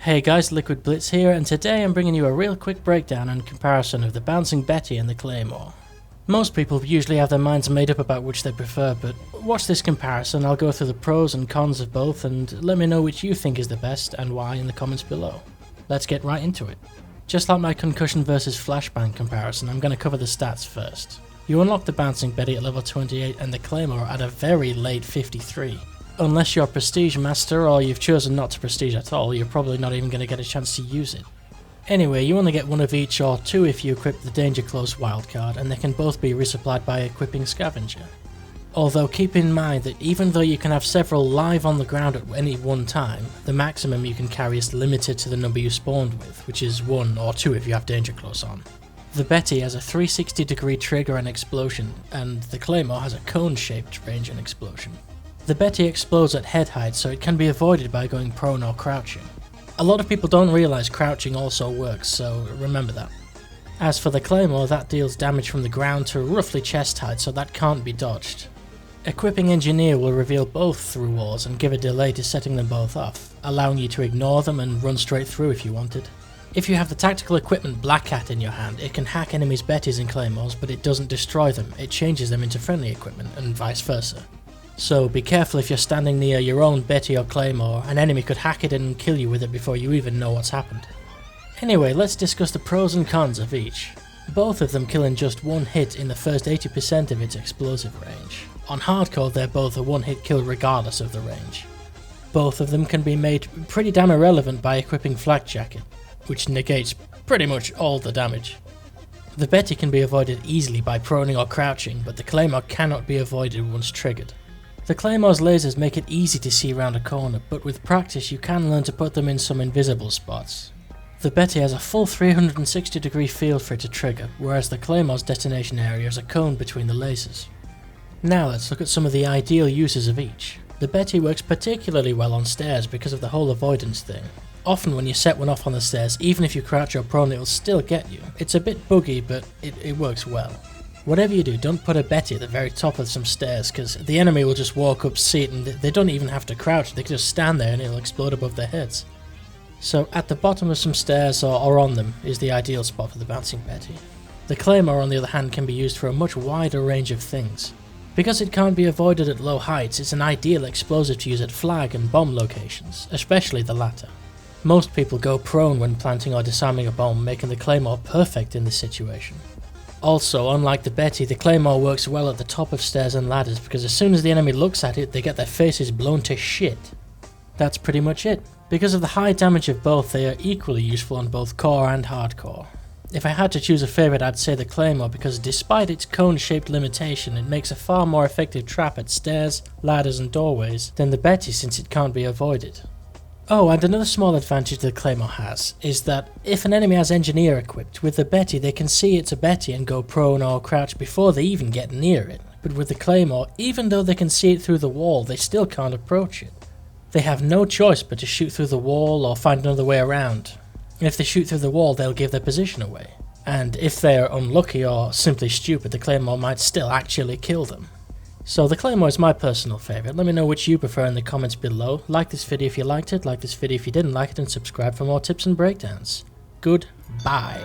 Hey guys, Liquid Blitz here, and today I'm bringing you a real quick breakdown and comparison of the Bouncing Betty and the Claymore. Most people usually have their minds made up about which they prefer, but watch this comparison. I'll go through the pros and cons of both and let me know which you think is the best and why in the comments below. Let's get right into it. Just like my concussion versus flashbang comparison, I'm going to cover the stats first. You unlock the Bouncing Betty at level 28 and the Claymore at a very late 53. Unless you're Prestige Master or you've chosen not to Prestige at all, you're probably not even going to get a chance to use it. Anyway, you only get one of each or two if you equip the Danger Close wildcard, and they can both be resupplied by equipping Scavenger. Although keep in mind that even though you can have several live on the ground at any one time, the maximum you can carry is limited to the number you spawned with, which is 1 or 2 if you have Danger Close on. The Betty has a 360 degree trigger and explosion, and the Claymore has a cone-shaped range and explosion. The Betty explodes at head height, so it can be avoided by going prone or crouching. A lot of people don't realise crouching also works, so remember that. As for the Claymore, that deals damage from the ground to roughly chest height, so that can't be dodged. Equipping Engineer will reveal both through walls and give a delay to setting them both off, allowing you to ignore them and run straight through if you wanted. If you have the tactical equipment Black Hat in your hand, it can hack enemies' Bettys and Claymores, but it doesn't destroy them, it changes them into friendly equipment, and vice versa. So be careful if you're standing near your own Betty or Claymore, an enemy could hack it and kill you with it before you even know what's happened. Anyway, let's discuss the pros and cons of each. Both of them kill in just one hit in the first 80% of its explosive range. On hardcore they're both a one hit kill regardless of the range. Both of them can be made pretty damn irrelevant by equipping Flak Jacket, which negates pretty much all the damage. The Betty can be avoided easily by proning or crouching, but the Claymore cannot be avoided once triggered. The Claymore's lasers make it easy to see around a corner, but with practice you can learn to put them in some invisible spots. The Betty has a full 360 degree field for it to trigger, whereas the Claymore's detonation area is a cone between the lasers. Now let's look at some of the ideal uses of each. The Betty works particularly well on stairs because of the whole avoidance thing. Often when you set one off on the stairs, even if you crouch or prone, it will still get you. It's a bit buggy, but it works well. Whatever you do, don't put a Betty at the very top of some stairs, because the enemy will just walk up, see it, and they don't even have to crouch, they can just stand there and it'll explode above their heads. So at the bottom of some stairs or on them is the ideal spot for the Bouncing Betty. The Claymore on the other hand can be used for a much wider range of things. Because it can't be avoided at low heights, it's an ideal explosive to use at flag and bomb locations, especially the latter. Most people go prone when planting or disarming a bomb, making the Claymore perfect in this situation. Also, unlike the Betty, the Claymore works well at the top of stairs and ladders because as soon as the enemy looks at it, they get their faces blown to shit. That's pretty much it. Because of the high damage of both, they are equally useful on both core and hardcore. If I had to choose a favourite, I'd say the Claymore because despite its cone-shaped limitation, it makes a far more effective trap at stairs, ladders and doorways than the Betty since it can't be avoided. Oh, and another small advantage the Claymore has is that if an enemy has Engineer equipped, with the Betty they can see it's a Betty and go prone or crouch before they even get near it. But with the Claymore, even though they can see it through the wall, they still can't approach it. They have no choice but to shoot through the wall or find another way around. And if they shoot through the wall, they'll give their position away. And if they are unlucky or simply stupid, the Claymore might still actually kill them. So the Claymore is my personal favourite. Let me know which you prefer in the comments below. Like this video if you liked it, like this video if you didn't like it, and subscribe for more tips and breakdowns. Goodbye.